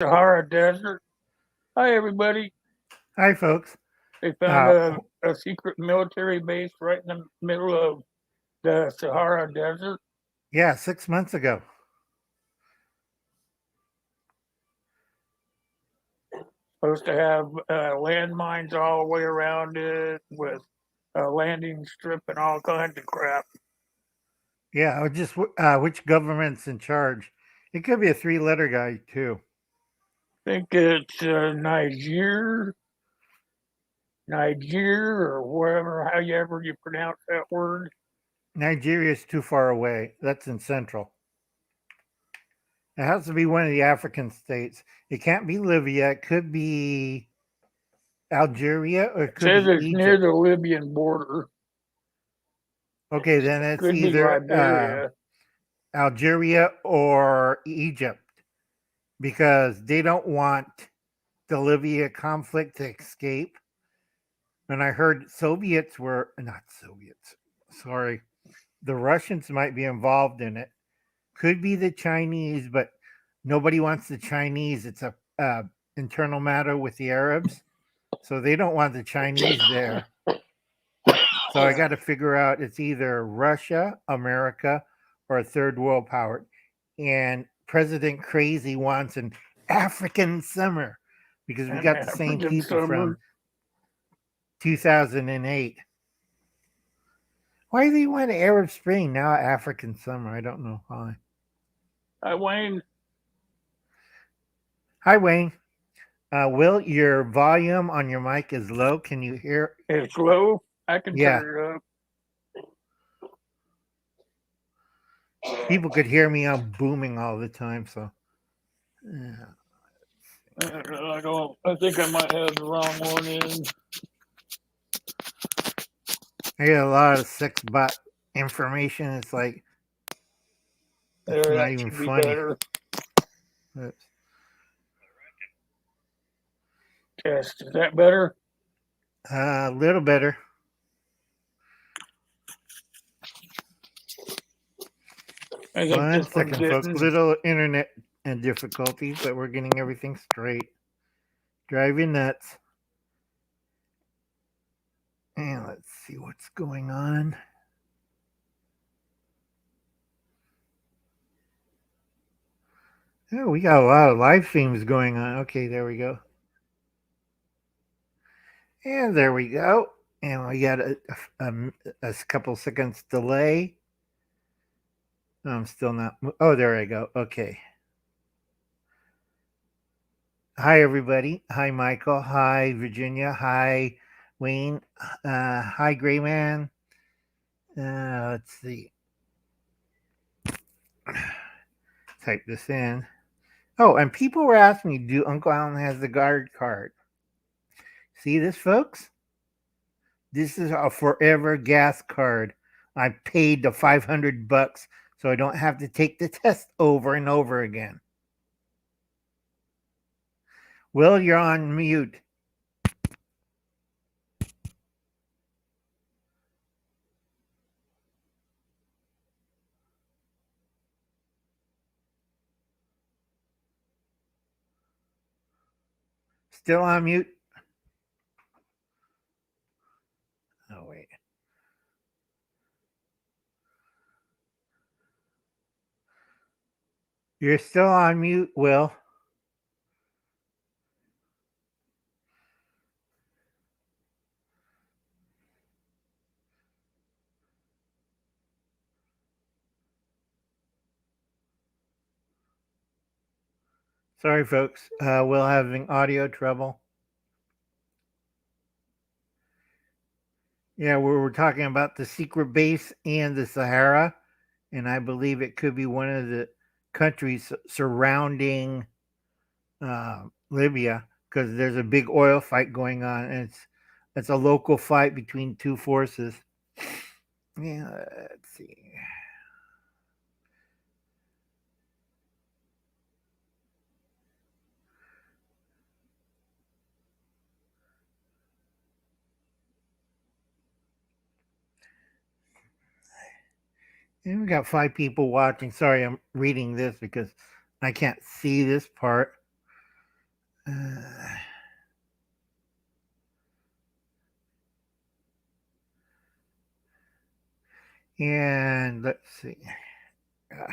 Sahara Desert. Hi, everybody. Hi, folks. They found Uh, a secret military base right in the middle of the Sahara Desert. yeah, 6 months ago. Supposed to have landmines all the way around it with a landing strip and all kinds of crap. Yeah, or just which government's in charge. It could be a three-letter guy too. I think it's Niger, or wherever, however you pronounce that word. Nigeria is too far away. That's in Central. It has to be one of the African states. It can't be Libya. It could be Algeria or it It could says be it's near Egypt. the Libyan border. Okay, then it's Could be either Liberia. Algeria or Egypt because they don't want the Libya conflict to escape. And I heard Soviets were not Soviets. Sorry, the Russians might be involved in it. Could be the Chinese, but nobody wants the Chinese. It's a internal matter with the Arabs, so they don't want the Chinese there. So I got to figure out it's either Russia, America, or a third world power. And President Crazy wants an African summer because we And got the same African people summer. from 2008. Why do they want Arab Spring now African summer? I don't know why. Hi, Wayne. Hi, Wayne. Will, your volume on your mic is low. Can you hear? It's low. I can Yeah, turn it up. people could hear me. I'm booming all the time. So yeah. I don't. I think I might have the wrong one in. I get a lot of sex bot information. It's like it's There, not that even should be funny. better. Oops. Test. Is that better? A little better. I think One this one's second, folks. getting. Little internet and difficulties, but we're getting everything straight. Drive you nuts. And let's see what's going on. Oh, we got a lot of live streams going on. Okay, there we go. And there we go. And we got a couple seconds delay. I'm still not. Oh, there I go. Okay. Hi, everybody. Hi, Michael. Hi, Virginia. Hi, Wayne. Hi, Gray Man. Let's see. Type this in. Oh, and people were asking me, do Uncle Alan has the guard card? See this, folks? This is a forever gas card. I paid the $500 so I don't have to take the test over and over again. Will, you're on mute. Still on mute? Oh, wait. You're still on mute, Will. Sorry, folks. Will having audio trouble. Yeah, we were talking about the secret base and the Sahara, and I believe it could be one of the countries surrounding Libya because there's a big oil fight going on, and it's a local fight between two forces. Yeah, let's see. And we got 5 people watching. Sorry, I'm reading this because I can't see this part. And let's see. Uh,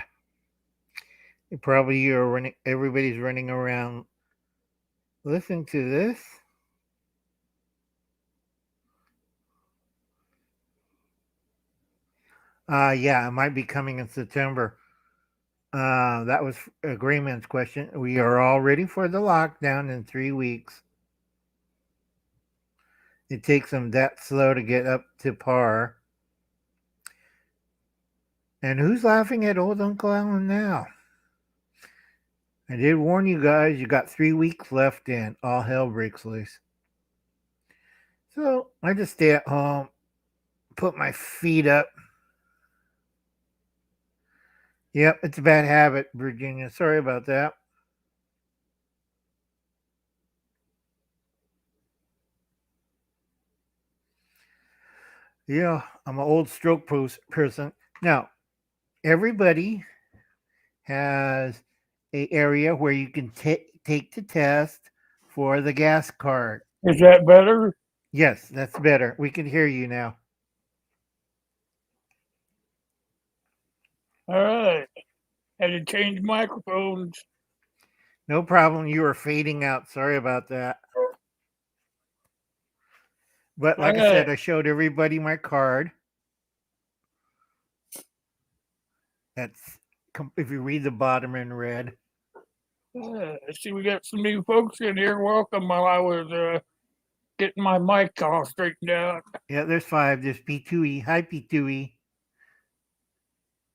Probably you're running. Everybody's running around listening to this. Yeah, it might be coming in September. That was a Grayman's question. We are all ready for the lockdown in 3 weeks. It takes them that slow to get up to par. And who's laughing at old Uncle Alan now? I did warn you guys, you got 3 weeks left and all hell breaks loose. So I just stay at home, put my feet up. Yep, it's a bad habit, Virginia. Sorry about that. Yeah, I'm an old stroke person. Now, everybody has a area where you can take the test for the gas card. Is that better? Yes, that's better. We can hear you now. All right. Had to change microphones. No problem. You were fading out. Sorry about that. But like I said, I showed everybody my card. That's if you read the bottom in red. I see we got some new folks in here. Welcome while I was getting my mic all straightened out. Yeah, there's 5. There's P2E. Hi, P2E.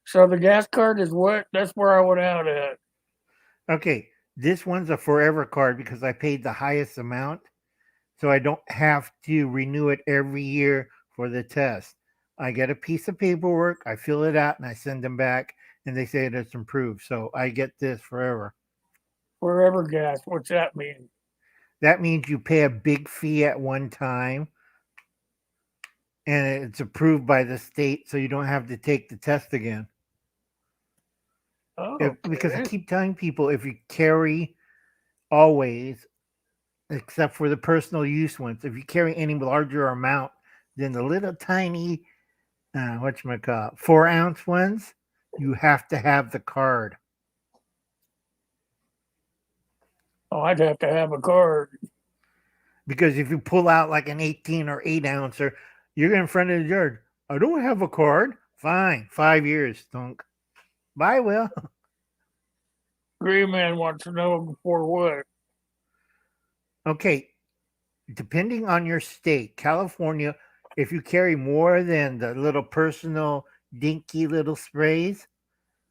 So the gas card is what? That's where I went out at. Okay, this one's a forever card because I paid the highest amount. So I don't have to renew it every year for the test. I get a piece of paperwork, I fill it out, and I send them back, and they say it's improved. So I get this forever. Forever gas. What's that mean? That means you pay a big fee at one time, and it's approved by the state, so you don't have to take the test again. Oh, Because I keep telling people if you carry always, except for the personal use ones, if you carry any larger amount than the little tiny, whatchamacallit, 4-ounce ones, you have to have the card. Oh, I'd have to have a card. Because if you pull out like an 18 or 8-ouncer, you're in front of the judge. I don't have a card. Fine. 5 years, stunk. Bye, Will. Gray Man wants to know before what? Okay. Depending on your state, California, if you carry more than the little personal dinky little sprays,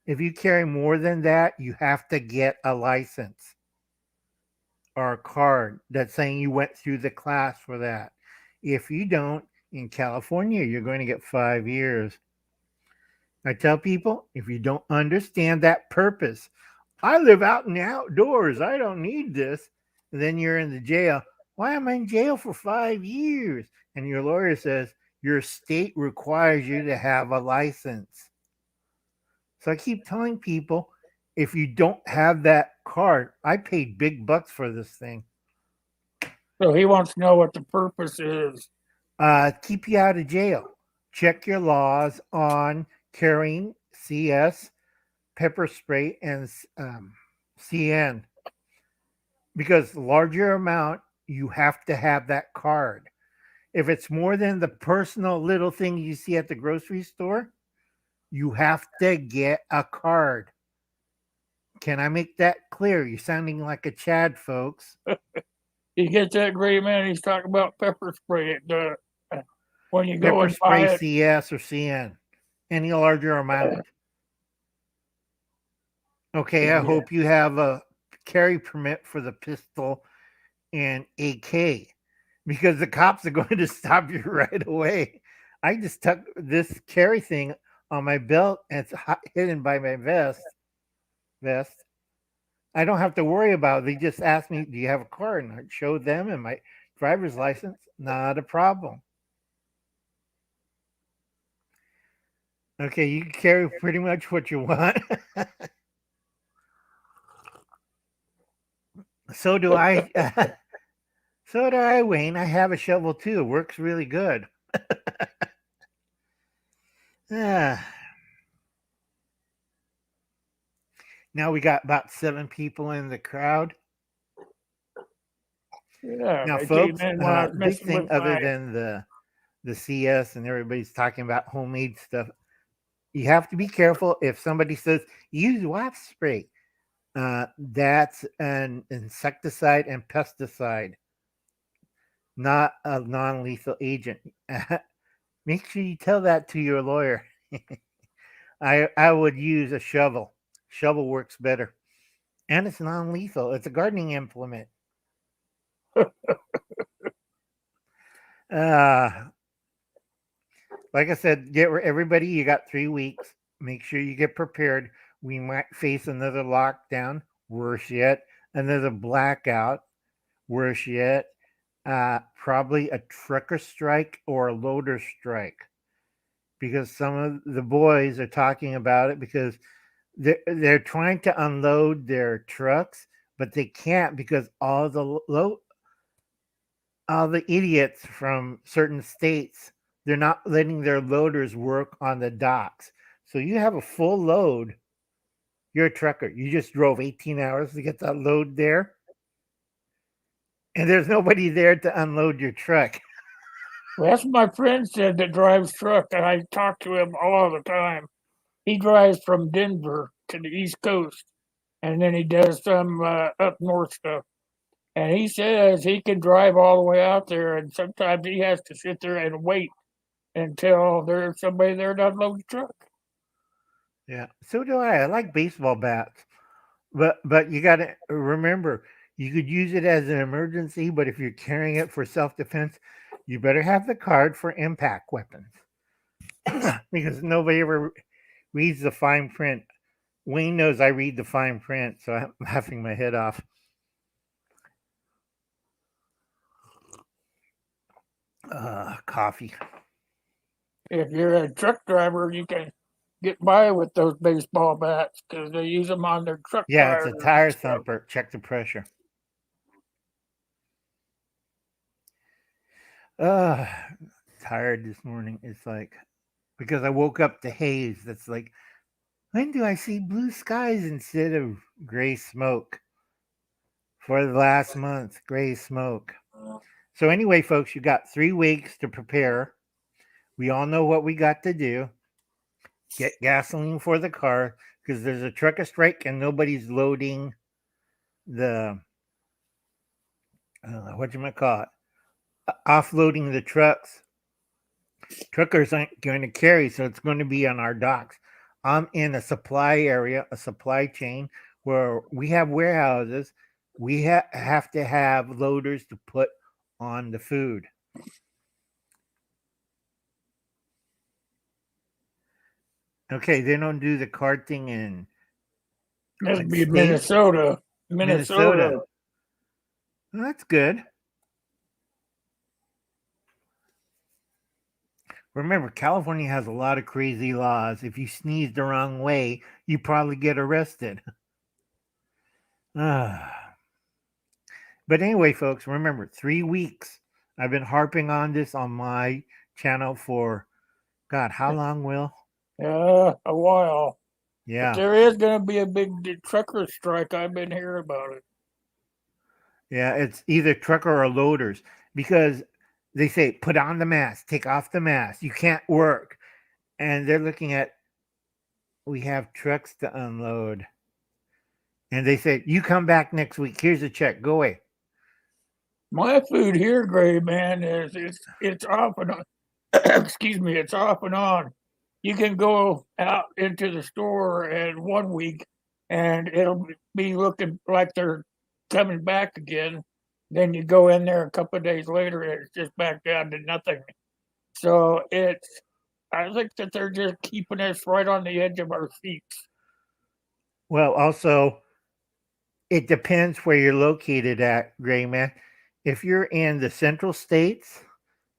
if you carry more than that, you have to get a license or a card that's saying you went through the class for that. If you don't, in California, you're going to get 5 years. I tell people, if you don't understand that purpose, I live out in the outdoors, I don't need this, then you're in the jail. Why am I in jail for 5 years? And your lawyer says, your state requires you to have a license. So I keep telling people, if you don't have that card, I paid big bucks for this thing. So he wants to know what the purpose is. Keep you out of jail. Check your laws on carrying CS, pepper spray, and CN. Because larger amount, you have to have that card. If it's more than the personal little thing you see at the grocery store, you have to get a card. Can I make that clear? You're sounding like a Chad, folks. You get that, Gray Man? He's talking about pepper spray. When you go Pepper and buy spray it, CS or CN, any larger amount. Okay, I hope you have a carry permit for the pistol and AK, because the cops are going to stop you right away. I just tuck this carry thing on my belt and it's hidden by my vest. I don't have to worry about it. They just ask me, do you have a card? And I show them and my driver's license. Not a problem. Okay, you can carry pretty much what you want. So do I. So do I, Wayne. I have a shovel too. It works really good. Ah, now we got about 7 people in the crowd. Yeah, Now, they came folks, in when I was big messing thing with other my. than the CS and everybody's talking about homemade stuff. You have to be careful if somebody says use wasp spray. That's an insecticide and pesticide, not a non-lethal agent. Make sure you tell that to your lawyer. I would use a shovel. Shovel works better, and it's non-lethal. It's a gardening implement. Uh, like I said, everybody. You got 3 weeks. Make sure you get prepared. We might face another lockdown. Worse yet, another blackout. Worse yet, probably a trucker strike or a loader strike, because some of the boys are talking about it because they're trying to unload their trucks, but they can't because all the idiots from certain states, they're not letting their loaders work on the docks. So you have a full load, you're a trucker. You just drove 18 hours to get that load there, and there's nobody there to unload your truck. Well, that's what my friend said that drives truck, and I talk to him all the time. He drives from Denver to the East Coast, and then he does some up north stuff. And he says he can drive all the way out there, and sometimes he has to sit there and wait until there's somebody there to unload the truck. Yeah, so do I. I like baseball bats, but you got to remember you could use it as an emergency. But if you're carrying it for self defense, you better have the card for impact weapons because nobody ever reads the fine print. Wayne knows I read the fine print, so I'm laughing my head off. Coffee. If you're a truck driver, you can get by with those baseball bats because they use them on their truck Yeah, it's tires a and tire stuff. thumper. Check the pressure. Tired this morning. It's like because I woke up to haze. That's like, when do I see blue skies instead of gray smoke? For the last month, gray smoke. So anyway, folks, you got 3 weeks to prepare. We all know what we got to do. Get gasoline for the car because there's a trucker strike and nobody's loading the what you might call it, offloading the trucks. Truckers aren't going to carry, so it's going to be on our docks. I'm in a supply area, a supply chain where we have warehouses. We have to have loaders to put on the food. Okay, they don't do the card thing in That'd what be state? Minnesota. Minnesota. Minnesota. Well, that's good. Remember, California has a lot of crazy laws. If you sneeze the wrong way, you probably get arrested. But anyway, folks, remember 3 weeks. I've been harping on this on my channel for God, how long, Will? Yeah, a while. But Yeah. there is going to be a big trucker strike. I've been hearing about it. Yeah, it's either trucker or loaders because they say put on the mask, take off the mask. You can't work. And they're looking at we have trucks to unload. And they say, you come back next week. Here's a check. Go away. My food here, Gray Man, is it's off and on. Excuse me, it's off and on. You can go out into the store and 1 week, and it'll be looking like they're coming back again. Then you go in there a couple of days later, and it's just back down to nothing. So I think that they're just keeping us right on the edge of our seats. Well, also, it depends where you're located at, Gray Man. If you're in the central states,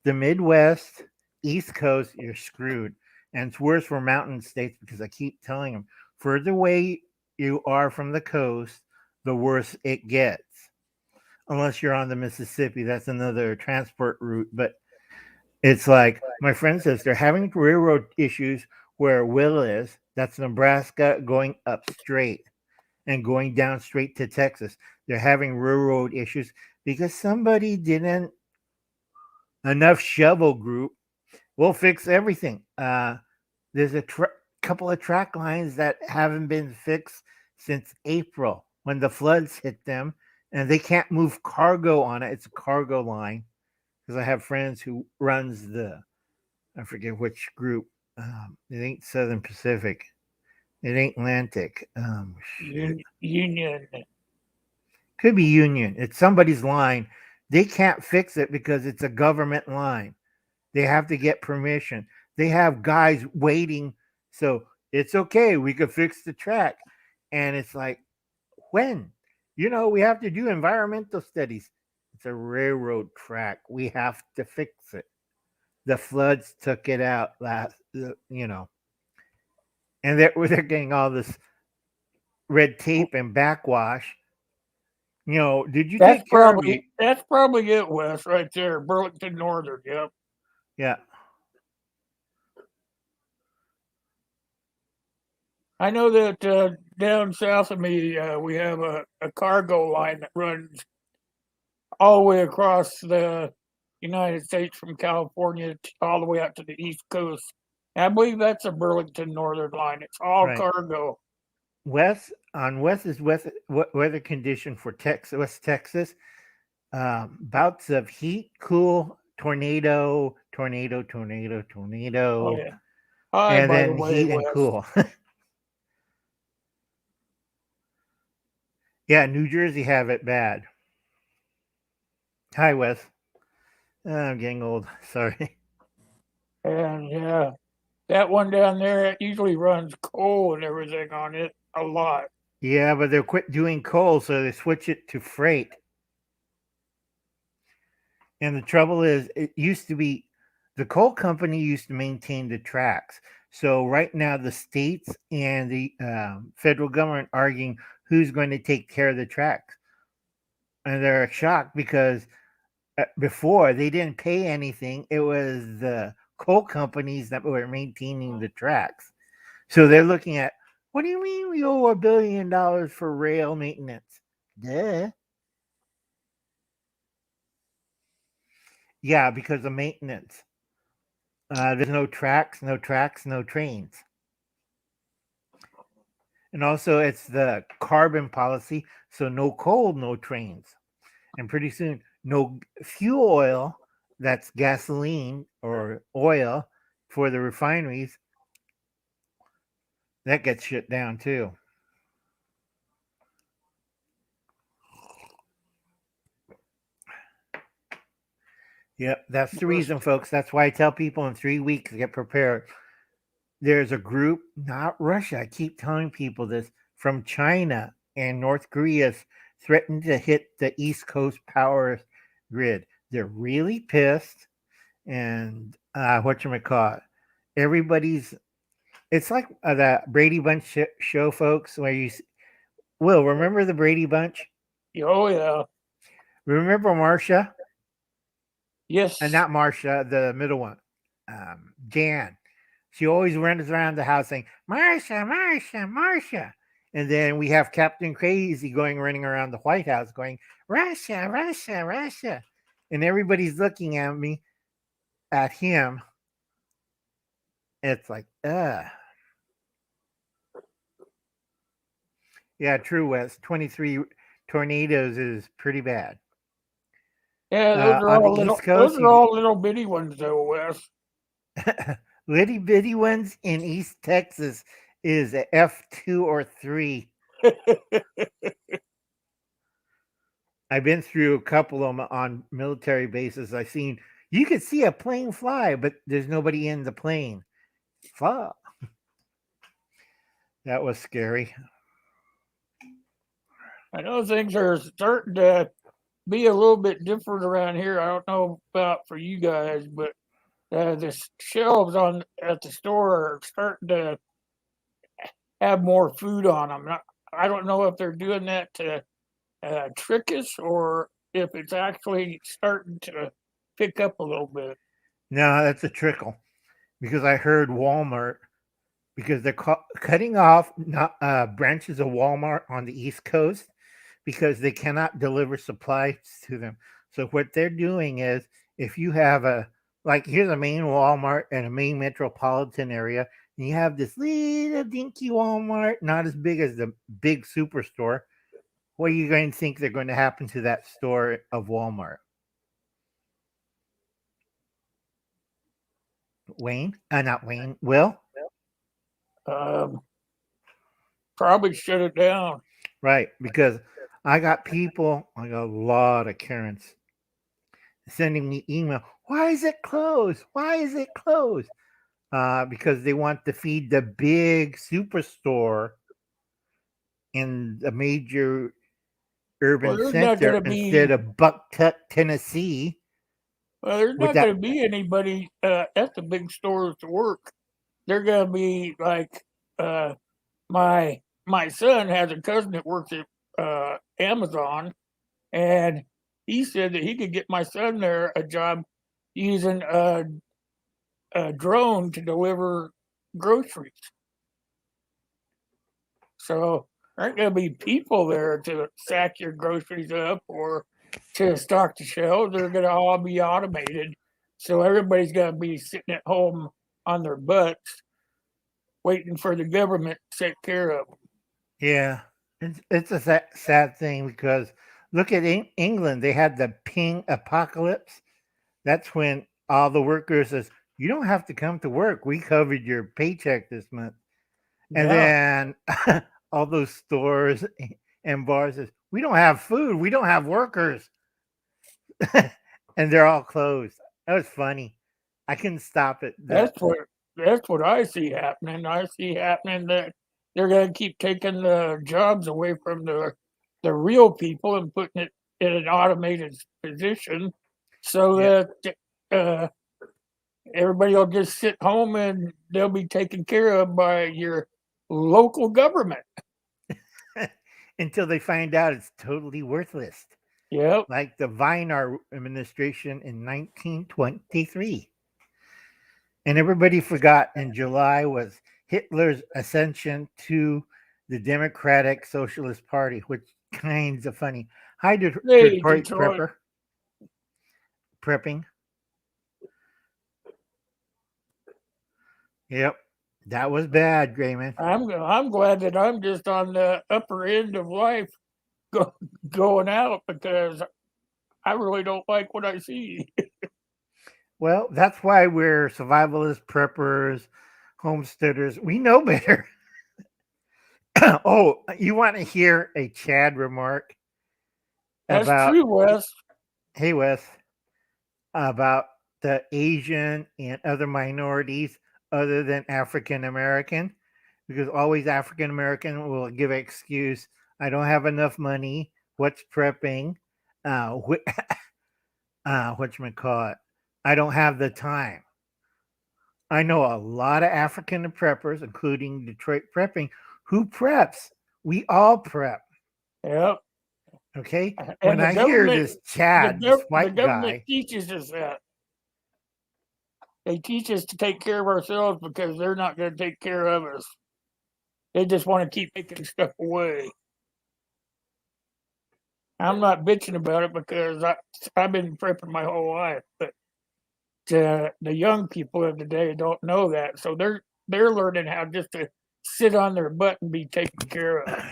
the Midwest, East Coast, you're screwed. And it's worse for mountain states because I keep telling them, further away you are from the coast, the worse it gets. Unless you're on the Mississippi, that's another transport route. But it's like my friend says they're having railroad issues where Will is. That's Nebraska going up straight and going down straight to Texas. They're having railroad issues because somebody didn't enough shovel group. We'll fix everything. There's a couple of track lines that haven't been fixed since April when the floods hit them, and they can't move cargo on it. It's a cargo line because I have friends who runs I forget which group. It ain't Southern Pacific. It ain't Atlantic. Union. Could be Union. It's somebody's line. They can't fix it because it's a government line. They have to get permission. They have guys waiting. So it's okay. We could fix the track. And it's like, when? We have to do environmental studies. It's a railroad track. We have to fix it. The floods took it out and they're getting all this red tape and backwash. Did you take care of it? That's probably it, Wes, right there. Burlington Northern, yep. Yeah. I know that down south of me, we have a cargo line that runs all the way across the United States from California all the way out to the East Coast. And I believe that's a Burlington Northern line. It's all cargo. Wes's weather condition for West Texas, bouts of heat, cool, tornado. Oh, yeah. And then heat and cool. Yeah, New Jersey have it bad. Hi, Wes. I'm getting old. Sorry. And yeah, that one down there, it usually runs coal and everything on it a lot. Yeah, but they'll quit doing coal, so they switch it to freight. And the trouble is, it used to be the coal company used to maintain the tracks. So right now, the states and the federal government arguing who's going to take care of the tracks. And they're shocked because before they didn't pay anything. It was the coal companies that were maintaining the tracks. So they're looking at, what do you mean we owe $1 billion for rail maintenance? Duh. Yeah, because of maintenance. There's no tracks, no trains. And also, it's the carbon policy, so no coal, no trains. And pretty soon, no fuel oil, that's gasoline or oil for the refineries, that gets shut down too. Yep, that's the reason, folks. That's why I tell people in 3 weeks, get prepared. There's a group, not Russia, I keep telling people this, from China and North Korea's threatened to hit the East Coast power grid. They're really pissed. And whatchamacallit, everybody's, it's like that Brady Bunch show, folks, where you will remember the Brady Bunch? Oh, yeah. Remember Marcia? Yes. And not Marcia, the middle one. Jan. She always runs around the house saying, Marcia, Marcia, Marcia. And then we have Captain Crazy running around the White House going, Russia, Russia, Russia. And everybody's looking at him. It's like, Yeah, true, Wes. 23 tornadoes is pretty bad. Yeah, those are all little bitty ones, though, Wes. Litty bitty ones in East Texas is a F2 or 3. I've been through a couple of them on military bases. You could see a plane fly, but there's nobody in the plane. Fuck. That was scary. I know things are starting to be a little bit different around here. I don't know about for you guys, but the shelves at the store are starting to have more food on them. I don't know if they're doing that to trick us or if it's actually starting to pick up a little bit. No, that's a trickle, because I heard Walmart because they're cutting off branches of Walmart on the East Coast because they cannot deliver supplies to them. So what they're doing is, if you have here's a main Walmart and a main metropolitan area, and you have this little dinky Walmart, not as big as the big superstore, what are you going to think they're going to happen to that store of Walmart? Wayne? Not Wayne. Will? Probably shut it down. Right, because I got a lot of Karens sending me email. Why is it closed? Why is it closed? Because they want to feed the big superstore in a major urban center instead of Bucktuck, Tennessee. Well, there's not going to be anybody at the big stores to work. They're going to be like my son has a cousin that works at Amazon, and he said that he could get my son there a job using a drone to deliver groceries. So there aren't going to be people there to sack your groceries up or to stock the shelves. They're going to all be automated. So everybody's going to be sitting at home on their butts waiting for the government to take care of them. Yeah, it's a sad thing because look at England. They had the ping apocalypse. That's when all the workers says, you don't have to come to work. We covered your paycheck this month. And then all those stores and bars says, we don't have food. We don't have workers. And they're all closed. That was funny. I couldn't stop it. That's what I see happening. I see happening that they're going to keep taking the jobs away from the real people and putting it in an automated position so that everybody will just sit home and they'll be taken care of by your local government. Until they find out it's totally worthless. Yep. Like the Weimar administration in 1923. And everybody forgot in July was Hitler's ascension to the Democratic Socialist Party, which kinds of funny. Hi, Detroit Prepper. Prepping. Yep. That was bad, Grayman. I'm glad that I'm just on the upper end of life going out because I really don't like what I see. Well, that's why we're survivalists, preppers, homesteaders. We know better. Oh, you want to hear a Chad remark? That's true, Wes. Hey, Wes. About the Asian and other minorities other than African American, because always African American will give an excuse. I don't have enough money. What's prepping? Whatchamacallit? I don't have the time. I know a lot of African preppers, including Detroit Prepping, who preps. We all prep. Yep. Okay. And when I hear this Chad, this white the government guy teaches us that. They teach us to take care of ourselves because they're not going to take care of us. They just want to keep taking stuff away. I'm not bitching about it because I've been prepping my whole life, but the young people of today don't know that, so they're learning how just to sit on their butt and be taken care of.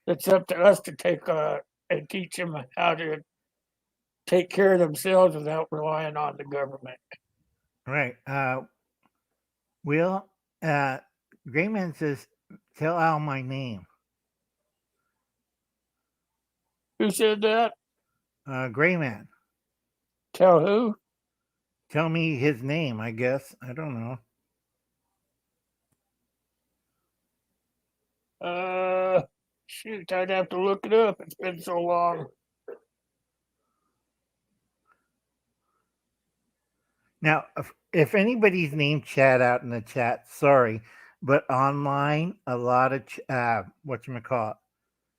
It's up to us to take and teach them how to take care of themselves without relying on the government. Right. Will, Grayman says, tell Al my name. Who said that? Grayman. Tell who? Tell me his name, I guess. I don't know. Shoot, I'd have to look it up. It's been so long. Now, if anybody's named Chad out in the chat, sorry, but online, a lot of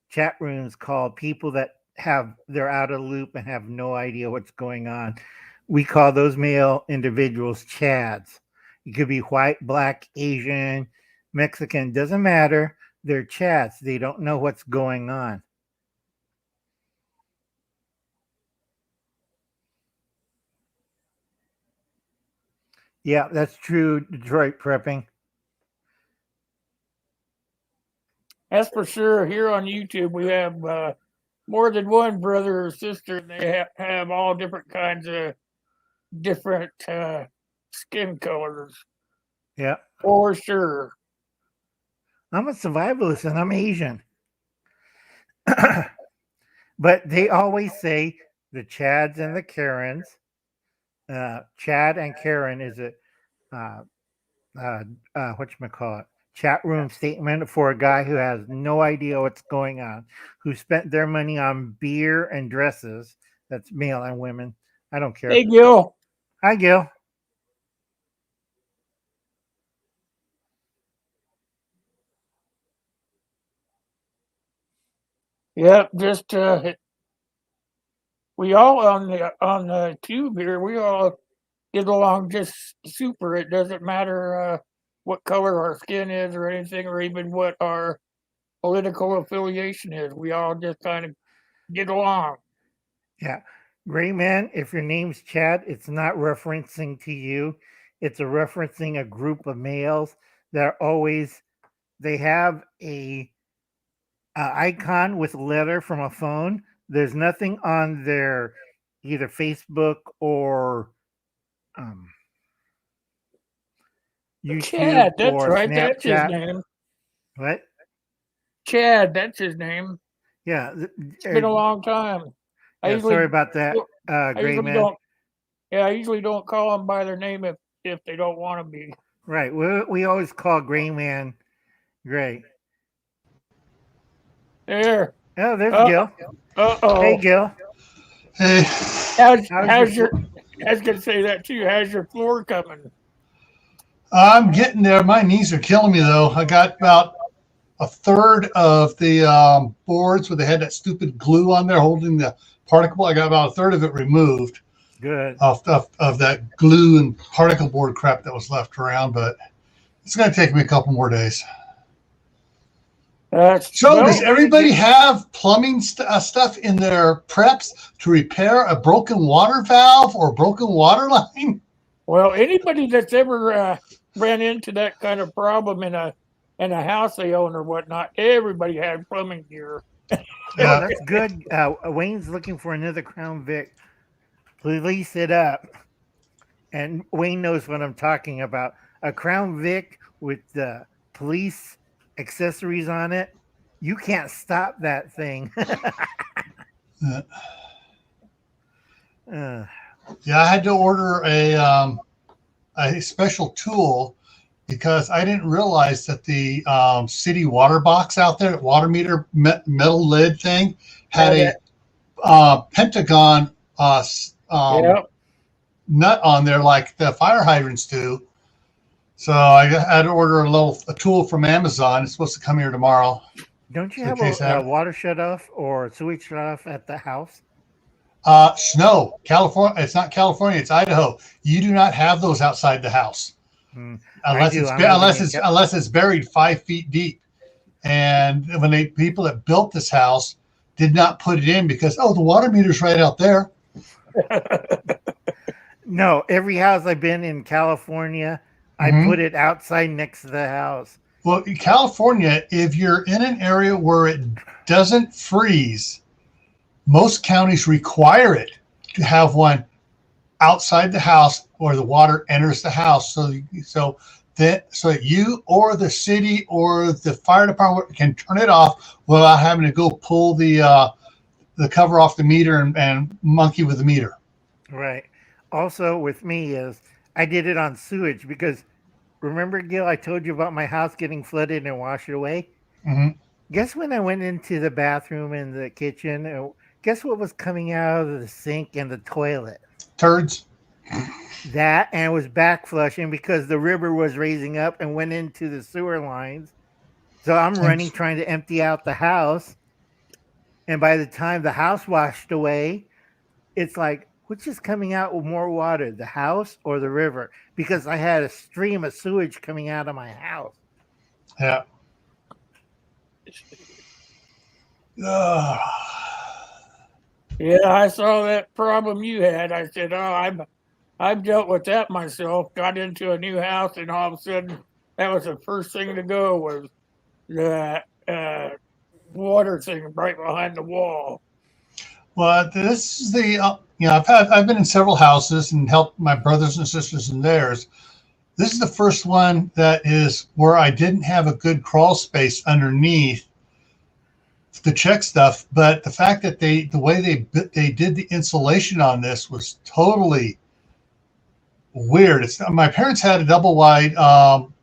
chat rooms call people that they're out of the loop and have no idea what's going on. We call those male individuals Chads. You could be white, black, Asian, Mexican, doesn't matter. They're Chads. They don't know what's going on. Yeah, that's true. Detroit prepping. That's for sure. Here on YouTube, we have more than one brother or sister. They have all different kinds of different skin colors. Yeah. For sure. I'm a survivalist and I'm Asian. But they always say the Chads and the Karens. Chad and Karen is a whatchamacallit, chat room statement for a guy who has no idea what's going on, who spent their money on beer and dresses. That's male and women. I don't care. Hey, Gil. Hi, Gil. Yep, just we all on the tube here. We all get along just super. It doesn't matter what color our skin is or anything, or even what our political affiliation is. We all just kind of get along. Yeah. Gray man, if your name's Chad, it's not referencing to you. It's a referencing a group of males that are always, they have a icon with a letter from a phone. There's nothing on their either Facebook or YouTube Chad, that's or right. That's his Snapchat. name. What? Chad, that's his name. Yeah. It's been a long time. Yeah, sorry about that, Gray man. I usually don't call them by their name if they don't want to be. Right. We always call Gray man Gray. There. Oh, there's Gil. Uh-oh. Hey, Gil. Hey. How's your I was going to say that too. How's your floor coming? I'm getting there. My knees are killing me, though. I got about a third of the boards where they had that stupid glue on there holding the particle. I got about a third of it removed. Good. Of that glue and particle board crap that was left around, but it's going to take me a couple more days. Does everybody have plumbing stuff in their preps to repair a broken water valve or broken water line? Well, anybody that's ever ran into that kind of problem in a house they own or whatnot, everybody had plumbing gear. Yeah, that's good. Wayne's looking for another Crown Vic. Release it up. And Wayne knows what I'm talking about. A Crown Vic with the police accessories on it. You can't stop that thing. Yeah, I had to order a special tool because I didn't realize that the city water box out there, water meter metal lid thing, had a pentagon nut on there like the fire hydrants do. So I had to order a tool from Amazon. It's supposed to come here tomorrow. Don't you have a water shut off or sewage shut off at the house? No, California. It's not California. It's Idaho. You do not have those outside the house unless it's buried 5 feet deep. And when people that built this house did not put it in because the water meter's right out there. No, every house I've been in California, I put it outside next to the house. Well, in California, if you're in an area where it doesn't freeze, most counties require it to have one outside the house where the water enters the house. So that you or the city or the fire department can turn it off without having to go pull the cover off the meter and monkey with the meter. Right. Also, with me is I did it on sewage because remember, Gil, I told you about my house getting flooded and washed away? Mm-hmm. Guess when I went into the bathroom and the kitchen, guess what was coming out of the sink and the toilet? Turds. That, and it was back flushing because the river was raising up and went into the sewer lines. So I'm running, trying to empty out the house. And by the time the house washed away, it's like which is coming out with more water, the house or the river? Because I had a stream of sewage coming out of my house. Yeah. Ugh. Yeah, I saw that problem you had. I said, "Oh, I've dealt with that myself. Got into a new house, and all of a sudden, that was the first thing to go was the water thing right behind the wall." Well, this is the I've been in several houses and helped my brothers and sisters in theirs. This is the first one that is where I didn't have a good crawl space underneath to check stuff, but the fact that the way they did the insulation on this was totally weird. It's my parents had a double wide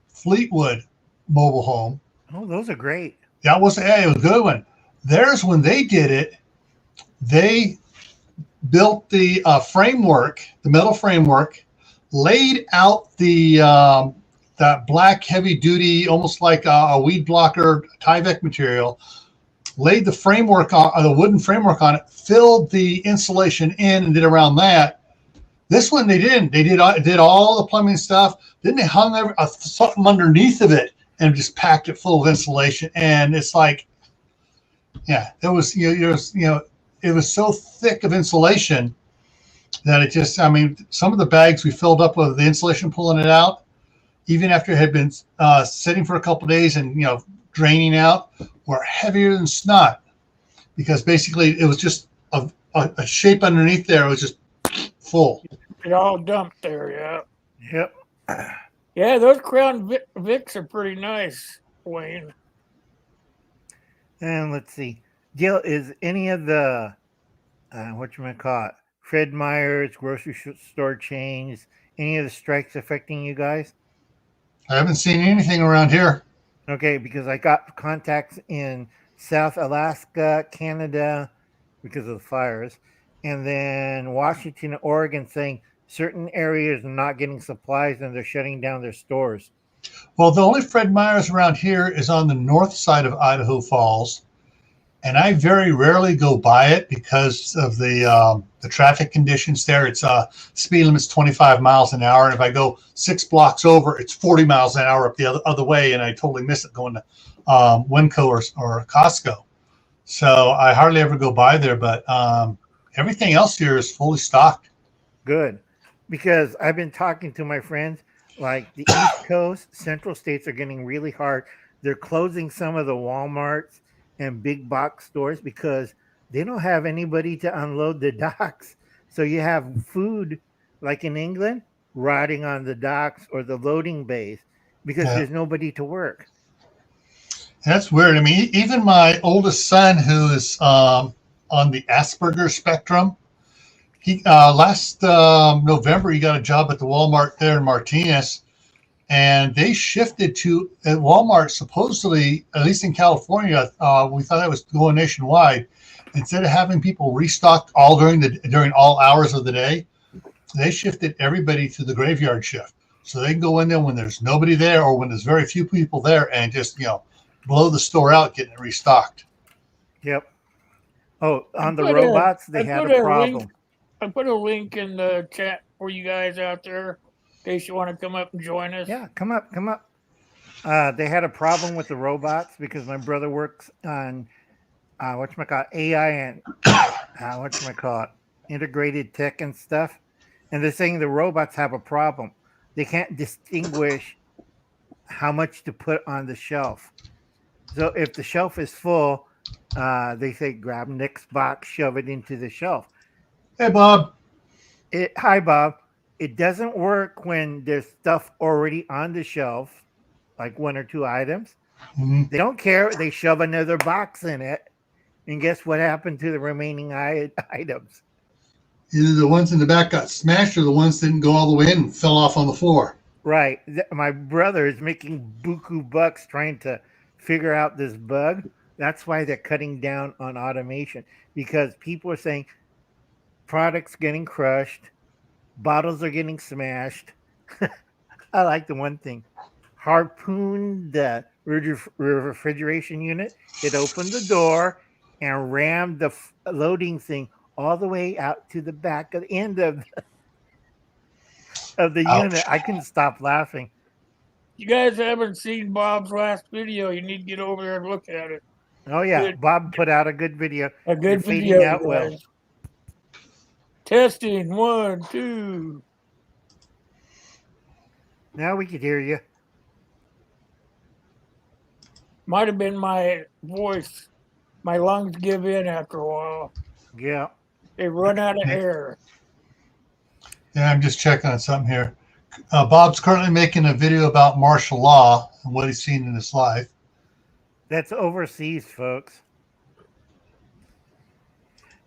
Fleetwood mobile home. Oh, those are great. That was a good one. Theirs, when they did it, they built the framework, the metal framework, laid out the that black heavy duty, almost like a weed blocker Tyvek material, laid the framework on the wooden framework on it, filled the insulation in, and did around that. This one they didn't. They did all the plumbing stuff. Then they hung something underneath of it and just packed it full of insulation. And it's like, yeah, it was it was so thick of insulation that it just, I mean, some of the bags we filled up with the insulation, pulling it out, even after it had been sitting for a couple of days and draining out, were heavier than snot, because basically it was just a shape underneath there. It was just full. It all dumped there, yeah. Yep. Yeah, those Crown Vics are pretty nice, Wayne. And let's see. Jill, is any of the whatchamacallit, Fred Meyer's grocery store chains, any of the strikes affecting you guys? I haven't seen anything around here. Okay, because I got contacts in South Alaska, Canada, because of the fires, and then Washington and Oregon saying certain areas are not getting supplies and they're shutting down their stores. Well, the only Fred Meyer's around here is on the north side of Idaho Falls, and I very rarely go by it because of the traffic conditions there. It's speed limit's 25 miles an hour, and if I go 6 blocks over, it's 40 miles an hour up the other way, and I totally miss it going to Winco or Costco. So I hardly ever go by there, but everything else here is fully stocked. Good, because I've been talking to my friends, like the East Coast, central states are getting really hard. They're closing some of the Walmarts and big box stores because they don't have anybody to unload the docks. So you have food, like in England, rotting on the docks or the loading bays because there's nobody to work. That's weird. I mean, even my oldest son, who is on the Asperger spectrum, he last November he got a job at the Walmart there in Martinez, and they shifted to at Walmart. Supposedly, at least in California, we thought that was going nationwide. Instead of having people restocked all during all hours of the day, they shifted everybody to the graveyard shift, so they can go in there when there's nobody there or when there's very few people there, and just blow the store out, getting it restocked. Yep. Oh, on the robots, they had a problem. I put a link in the chat for you guys out there in case you want to come up and join us. Yeah, come up. They had a problem with the robots because my brother works on AI and integrated tech and stuff. And they're saying the robots have a problem. They can't distinguish how much to put on the shelf. So if the shelf is full, they say grab next box, shove it into the shelf. Hey, Bob. Hi, Bob. It doesn't work when there's stuff already on the shelf, like 1 or 2 items. Mm-hmm. They don't care. They shove another box in it. And guess what happened to the remaining items? Either the ones in the back got smashed or the ones didn't go all the way in and fell off on the floor. Right. My brother is making buku bucks trying to figure out this bug. That's why they're cutting down on automation, because people are saying products getting crushed, bottles are getting smashed. I like the one thing. Harpooned the refrigeration unit. It opened the door and rammed the loading thing all the way out to the back of the end of the Ouch. unit. I couldn't stop laughing. You guys haven't seen Bob's last video. You need to get over there and look at it. Oh yeah, Good. Bob put out a good video. A You're good fading video, out well. guys. Testing 1, 2. Now we could hear you. Might have been my voice. My lungs give in after a while. Yeah. They run out of air. Yeah, I'm just checking on something here. Bob's currently making a video about martial law and what he's seen in his life. That's overseas, folks.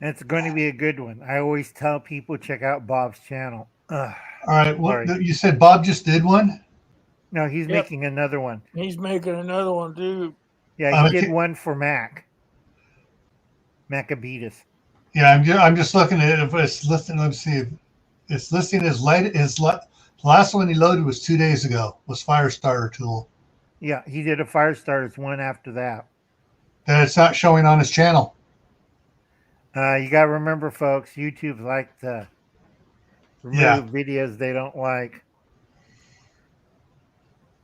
And it's going to be a good one. I always tell people check out Bob's channel. Ugh. All right, what, Sorry. you said Bob just did one? No, he's Yep. making another one. He's making another one too. Yeah, he Okay. did one for Macabetus. Yeah, I'm just looking at it. If it's listing, let's see. If it's listing the last one he loaded was 2 days ago. Was Fire Starter Tool. Yeah, he did a fire starters one after that. That it's not showing on his channel. You got to remember, folks, YouTube like to remove Yeah. videos they don't like.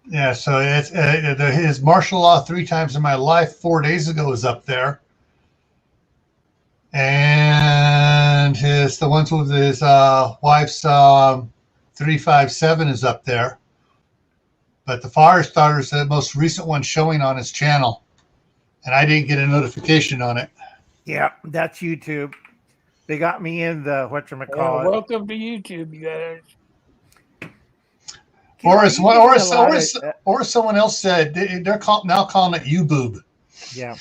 Yeah, so it's his martial law 3 times in my life 4 days ago is up there, and the ones with his wife's 357 is up there, but the fire starter is the most recent one showing on his channel, and I didn't get a notification on it. Yeah, that's YouTube. They got me in the whatchamacallit. Welcome to YouTube, you guys. Or someone else said they're now calling it U-boob. Yeah.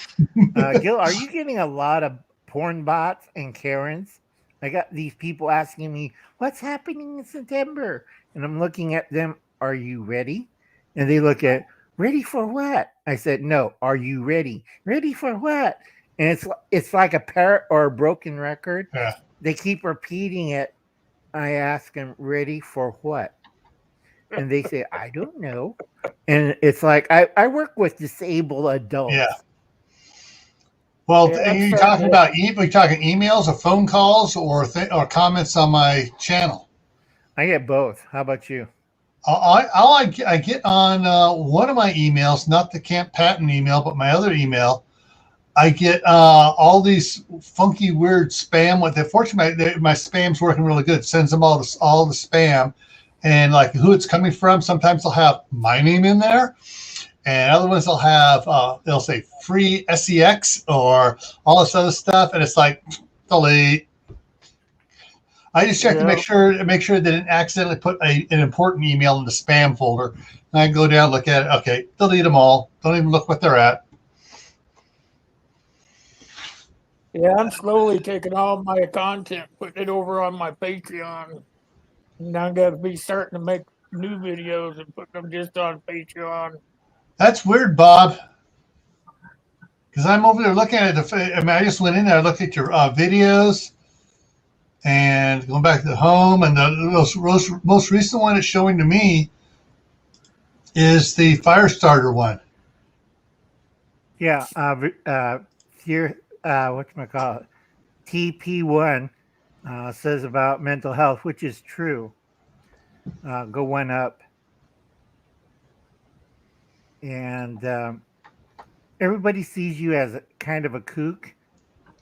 Gil, are you getting a lot of porn bots and Karens? I got these people asking me, what's happening in September? And I'm looking at them, are you ready? And they look at, ready for what? I said, no, are you ready? Ready for what? And it's like a parrot or a broken record. Yeah. They keep repeating it. I ask them, ready for what? And they say, I don't know. And it's like, I work with disabled adults. Yeah. Well, Yeah, are you that's talking right. about are you talking emails or phone calls or comments on my channel? I get both. How about you? I get on one of my emails, not the Camp Patton email, but my other email. I get all these funky, weird spam. Fortunately, my spam's working really good. It sends them all the spam, and like who it's coming from. Sometimes they'll have my name in there, and other ones they'll say free sex or all this other stuff, and it's like delete. I just check to make sure they didn't accidentally put an important email in the spam folder. And I go down, look at it. Okay, delete them all. Don't even look what they're at. Yeah, I'm slowly taking all my content, putting it over on my Patreon. And I'm going to be starting to make new videos and put them just on Patreon. That's weird, Bob. Because I'm over there looking at I just went in there, I looked at your videos, and going back to the home, and the most recent one it's showing to me is the fire starter one. Yeah. Here, whatchamacallit? TP1 says about mental health, which is true. Go one up. And everybody sees you as kind of a kook,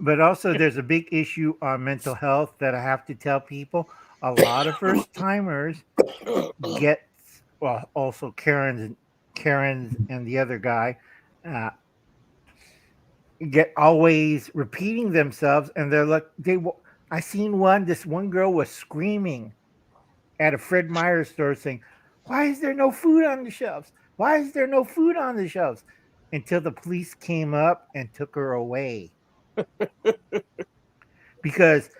but also there's a big issue on mental health that I have to tell people. A lot of first timers also Karen's and the other guy get always repeating themselves, and they're like, I seen this one girl was screaming at a Fred Meyer store saying, why is there no food on the shelves? Why is there no food on the shelves? Until the police came up and took her away. Because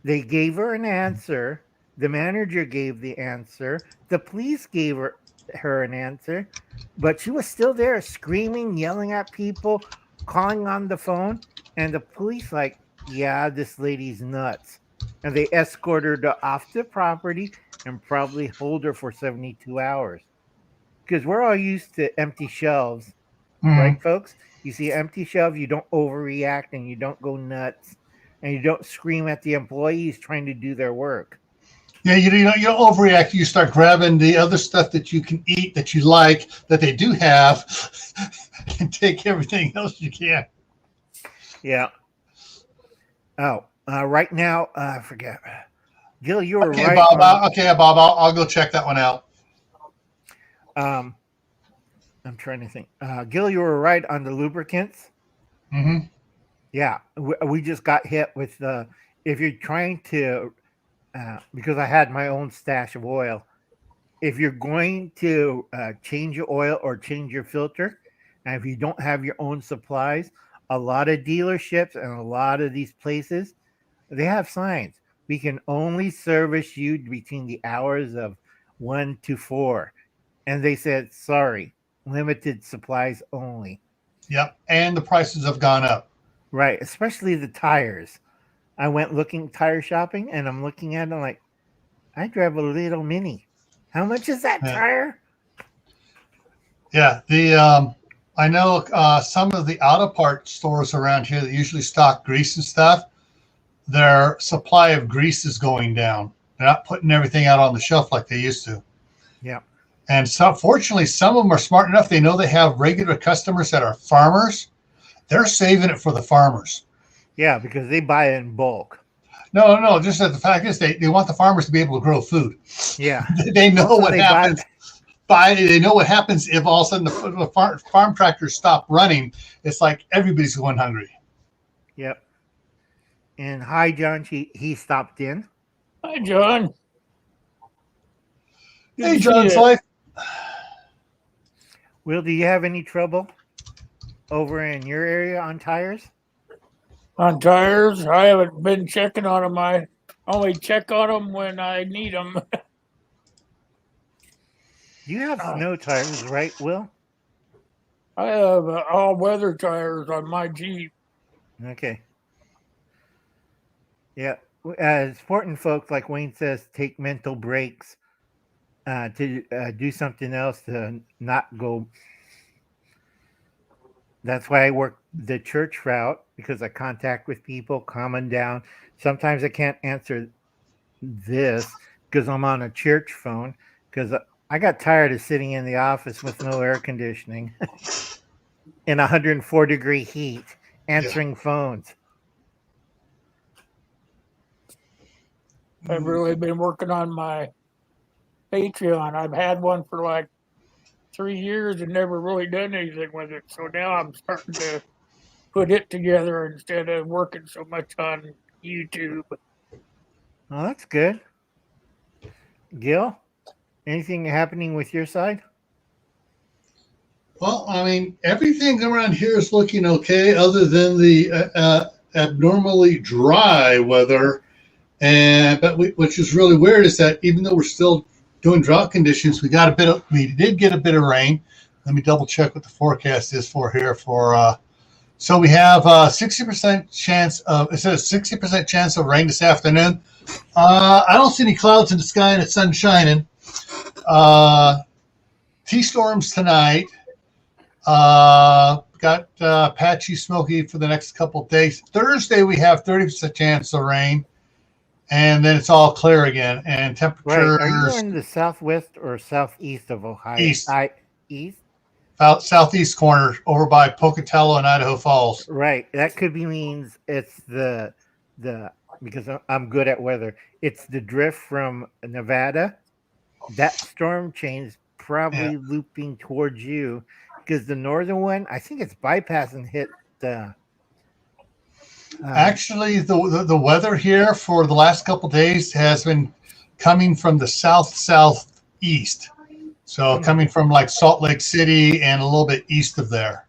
they gave her an answer. The manager gave the answer. The police gave her an answer. But she was still there screaming, yelling at people, calling on the phone. And the police like, yeah, this lady's nuts. And they escorted her off the property and probably hold her for 72 hours. Because we're all used to empty shelves. Mm-hmm. Right, folks? You see an empty shelf, you don't overreact and you don't go nuts. and you don't scream at the employees trying to do their work. Yeah, you don't overreact. You start grabbing the other stuff that you can eat that you like that they do have, and take everything else you can. Yeah. Oh, right now, I forget. Gil, you were Okay, right. Bob. Bob. I'll go check that one out. I'm trying to think. Gil, you were right on the lubricants. Mm-hmm. Yeah, we just got hit with the. If you're trying to, because I had my own stash of oil. If you're going to change your oil or change your filter, and if you don't have your own supplies, a lot of dealerships and a lot of these places, they have signs. We can only service you between the hours of 1 to 4. And they said, sorry, limited supplies only. Yep, and the prices have gone up. Right, especially the tires. I went looking tire shopping, and I'm looking at them like, I drive a little Mini. How much is that tire? Yeah, I know some of the auto part stores around here that usually stock grease and stuff. Their supply of grease is going down. They're not putting everything out on the shelf like they used to. Yeah. And so, fortunately, some of them are smart enough. They know they have regular customers that are farmers. They're saving it for the farmers. Yeah, because they buy it in bulk. No. Just that the fact is, they want the farmers to be able to grow food. Yeah. They know what happens. They know what happens if all of a sudden the farm tractors stop running. It's like everybody's going hungry. Yep. And hi, John. He stopped in. Hi, John. Good Hey, to see John's you. life. Will, do you have any trouble over in your area on tires? On tires, I haven't been checking on them. I only check on them when I need them. You have snow tires, right, Will? I have all-weather tires on my Jeep. Okay. Yeah. As important folks, like Wayne says, take mental breaks to do something else to not go. That's why I work the church route, because I contact with people, calm them down. Sometimes I can't answer this because I'm on a church phone, because I got tired of sitting in the office with no air conditioning in 104-degree heat answering phones. I've really been working on my Patreon. I've had one for like 3 years and never really done anything with it. So now I'm starting to put it together instead of working so much on YouTube. Oh, that's good. Gil, anything happening with your side? Well, I mean, everything around here is looking okay, other than the abnormally dry weather. Which is really weird is that even though we're still doing drought conditions, we did get a bit of rain. Let me double check what the forecast is for here. So we have 60% chance of, it says 60% chance of rain this afternoon. I don't see any clouds in the sky and it's sun shining. T-storms tonight. Got patchy, smoky for the next couple of days. Thursday we have 30% chance of rain. And then it's all clear again. And temperatures. Right. Are you in the southwest or southeast of Ohio? East. East? Southeast corner over by Pocatello and Idaho Falls. Right. That could be means it's the because I'm good at weather. It's the drift from Nevada. That storm chain is probably looping towards you, because the northern one, I think it's bypassed and hit the. Actually, the weather here for the last couple of days has been coming from the southeast. So coming from like Salt Lake City and a little bit east of there.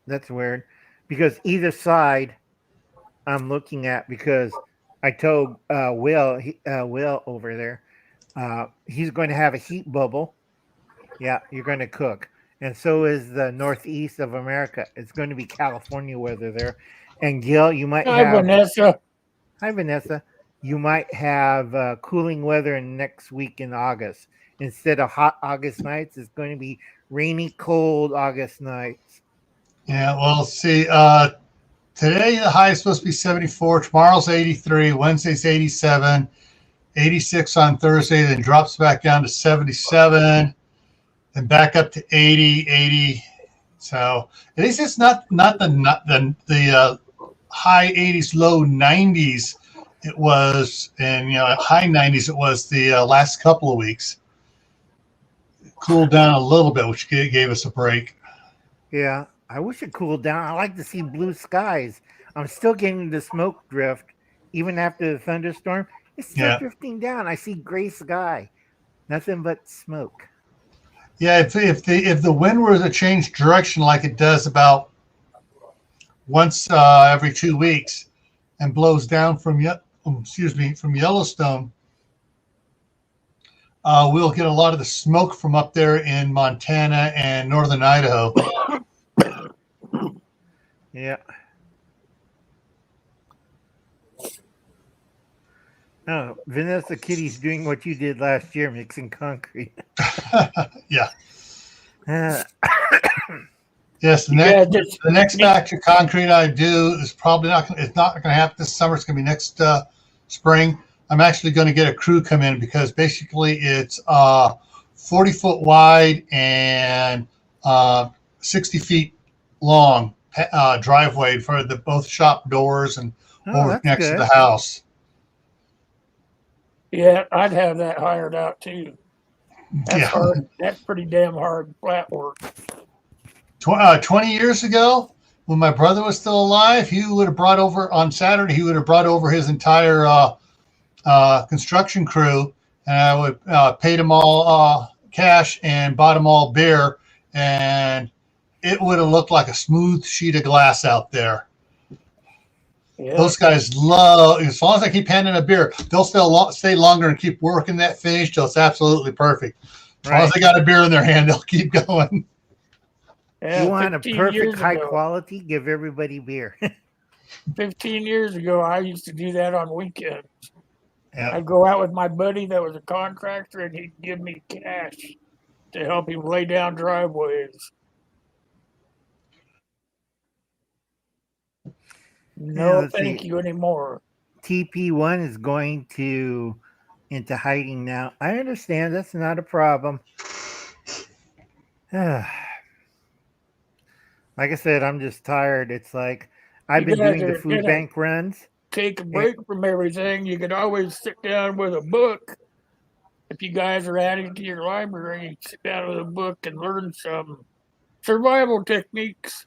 That's weird, because either side I'm looking at, because I told Will over there, he's going to have a heat bubble. Yeah, you're going to cook. And so is the northeast of America. It's going to be California weather there. And Gil, you might Hi, have. Vanessa. Hi, Vanessa. You might have cooling weather next week in August. Instead of hot August nights, it's going to be rainy, cold August nights. Yeah, well, see, Today the high is supposed to be 74. Tomorrow's 83. Wednesday's 87. 86 on Thursday, then drops back down to 77, and back up to 80, 80. So at least it's not the high 80s, low 90s. It was, and high 90s. It was the last couple of weeks. It cooled down a little bit, which gave us a break. Yeah, I wish it cooled down. I like to see blue skies. I'm still getting the smoke drift, even after the thunderstorm. It's still drifting down. I see gray sky, nothing but smoke. Yeah, if the wind were to change direction like it does about once every 2 weeks, and blows down from Yellowstone, we'll get a lot of the smoke from up there in Montana and northern Idaho. Yeah. Oh, Vanessa Kitty's doing what you did last year, mixing concrete. Yeah. Uh, Yes, the next batch of concrete I do is probably not going to happen this summer. It's going to be next spring. I'm actually going to get a crew come in because basically it's 40 foot wide and 60 feet long driveway for both shop doors and over next to the house. Yeah, I'd have that hired out too. That's hard. That's pretty damn hard flat work. 20 years ago, when my brother was still alive, he would have brought over on Saturday. He would have brought over his entire construction crew, and I would paid them all cash and bought them all beer, and it would have looked like a smooth sheet of glass out there. Yeah. Those guys love, as long as I keep handing a beer, they'll stay longer and keep working that finish till it's absolutely perfect. As long as they got a beer in their hand, they'll keep going. Yeah, you want a perfect high quality, give everybody beer. 15 years ago, I used to do that on weekends. Yeah. I'd go out with my buddy that was a contractor, and he'd give me cash to help him lay down driveways. No, thank you anymore. TP1 is going into hiding now. I understand that's not a problem. Like I said, I'm just tired. It's like I've been doing the food bank runs. Take a break from everything. You could always sit down with a book. If you guys are adding to your library, sit down with a book and learn some survival techniques.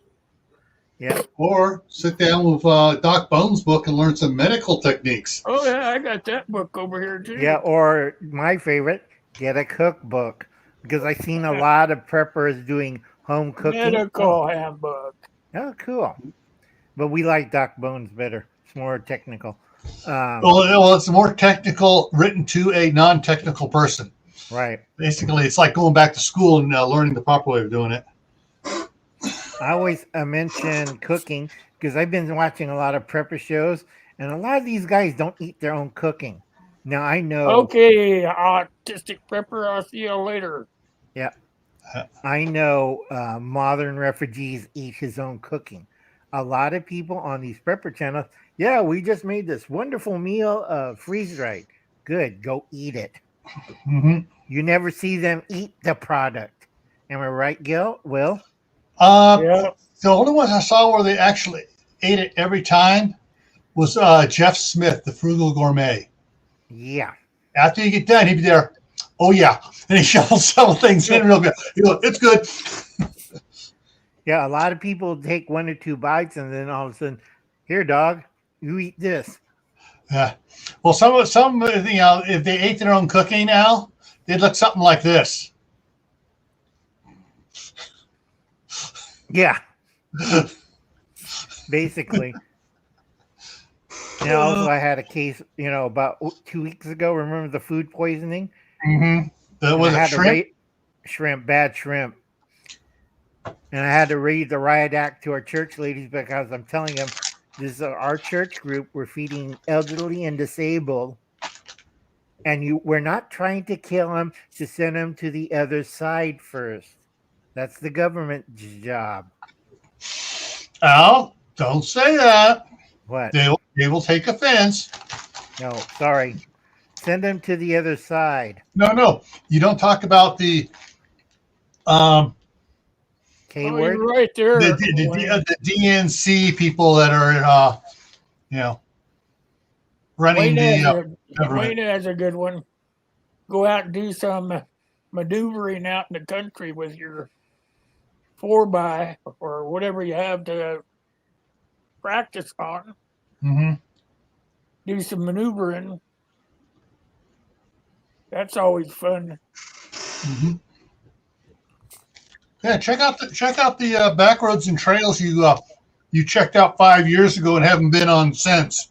Yeah. Or sit down with Doc Bones' book and learn some medical techniques. Oh, yeah, I got that book over here, too. Yeah, or my favorite, get a cookbook. Because I've seen a lot of preppers doing home cooking. Medical handbook. Oh, cool. But we like Doc Bones better. It's more technical. Well, it's more technical, written to a non-technical person. Right. Basically, it's like going back to school and learning the proper way of doing it. I always mention cooking because I've been watching a lot of prepper shows, and a lot of these guys don't eat their own cooking. Now, I know. Okay, autistic prepper, I'll see you later. Yeah. I know modern refugees eat his own cooking. A lot of people on these prepper channels, yeah, we just made this wonderful meal, freeze-dried. Good, go eat it. Mm-hmm. You never see them eat the product. Am I right, Gil? Will? Yeah. The only ones I saw where they actually ate it every time was Jeff Smith, the Frugal Gourmet. Yeah. After you get done, he'd be there. Oh, yeah. And he shovels several things in real good. He goes, it's good. Yeah, a lot of people take 1 or 2 bites, and then all of a sudden, here, dog, you eat this. Yeah. Well, some if they ate their own cooking now, they'd look something like this. Yeah. Basically. Now, also, I had a case, about 2 weeks ago. Remember the food poisoning? Mm-hmm. That was a shrimp? Bad shrimp. And I had to read the riot act to our church ladies because I'm telling them, this is our church group. We're feeding elderly and disabled. And we're not trying to kill them to send them to the other side first. That's the government's job. Al, Don't say that. What? They will take offense. No, sorry. Send them to the other side. No. You don't talk about the um K Oh, word? you're right there. Wayne. the DNC people that are you know running Wayne has the a government. Wayne has a good one. Go out and do some maneuvering out in the country with your 4x or whatever you have to practice on. Hmm. Do some maneuvering. That's always fun. Hmm. Yeah, check out the back roads and trails you checked out 5 years ago and haven't been on since.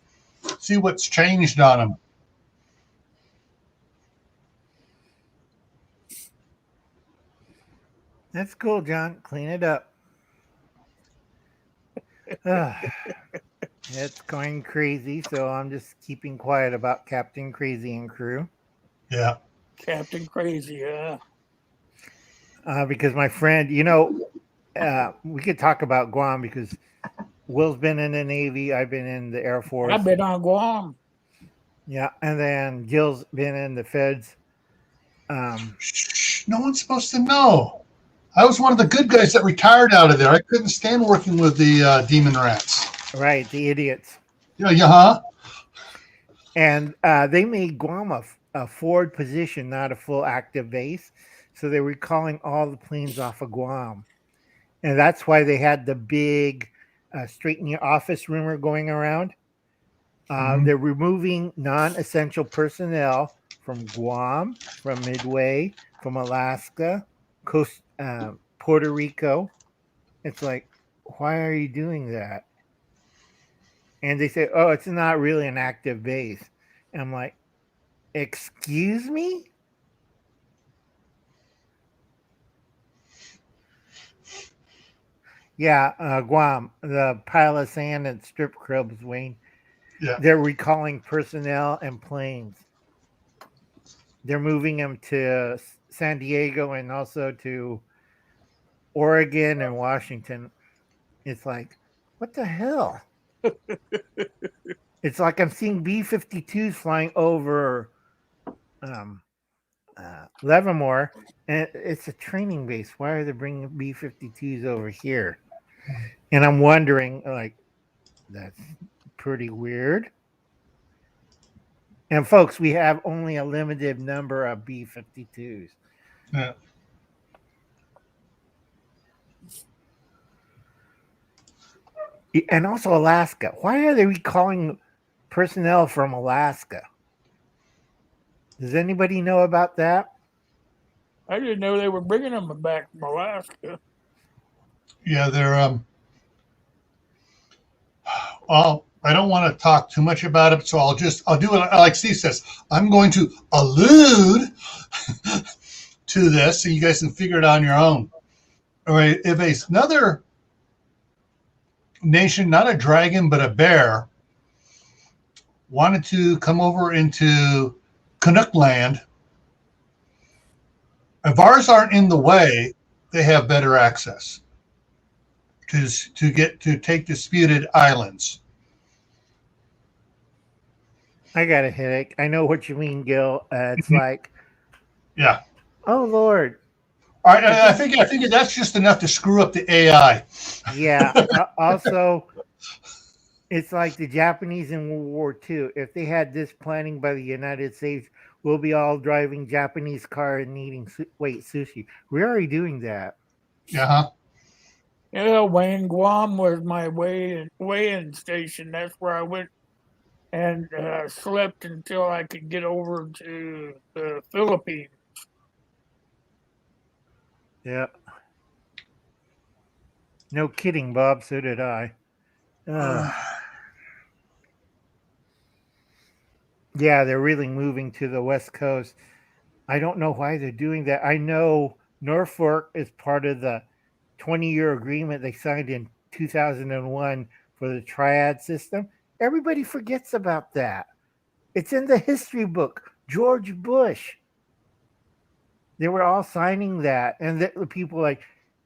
See what's changed on them. That's cool, John. Clean it up. It's going crazy, so I'm just keeping quiet about Captain Crazy and crew. Yeah. Captain Crazy, Because my friend, we could talk about Guam because Will's been in the Navy. I've been in the Air Force. I've been on Guam. Yeah, and then Gil's been in the Feds. Shh, no one's supposed to know. I was one of the good guys that retired out of there. I couldn't stand working with the demon rats. Right, the idiots. Yeah. And they made Guam a forward position, not a full active base. So they were calling all the planes off of Guam. And that's why they had the big straighten your office rumor going around. They're removing non-essential personnel from Guam, from Midway, from Alaska, Puerto Rico. It's like, why are you doing that? And they say, oh, it's not really an active base. And I'm like, excuse me? Yeah, Guam, the pile of sand and strip clubs, Wayne. Yeah. They're recalling personnel and planes. They're moving them to San Diego and also to Oregon and Washington. It's like, what the hell? It's like I'm seeing B-52s flying over Livermore, and it's a training base. Why are they bringing B-52s over here? And I'm wondering, like, that's pretty weird. And folks, we have only a limited number of B-52s. Yeah. And also Alaska. Why are they recalling personnel from Alaska? Does anybody know about that? I didn't know they were bringing them back from Alaska. Yeah, they're well, I don't want to talk too much about it, so I'll do it like Steve says. I'm going to allude to this so you guys can figure it out on your own. All right, if another nation, not a dragon but a bear, wanted to come over into Canuck land, if ours aren't in the way, they have better access to take disputed islands. I got a headache. I know what you mean, Gil. It's like, Yeah. oh Lord. All right, I think that's just enough to screw up the AI. Yeah. Also, it's like the Japanese in World War II. If they had this planning by the United States, we'll be all driving Japanese car and eating sushi. We're already doing that. Yeah. Yeah, Wayne, Guam was my weigh-in station. That's where I went and slept until I could get over to the Philippines. Yeah. No kidding, Bob. So did I. Yeah, they're really moving to the West Coast. I don't know why they're doing that. I know Norfolk is part of the 20-year agreement they signed in 2001 for the triad system. Everybody forgets about that. It's in the history book. George Bush. They were all signing that. And the people like,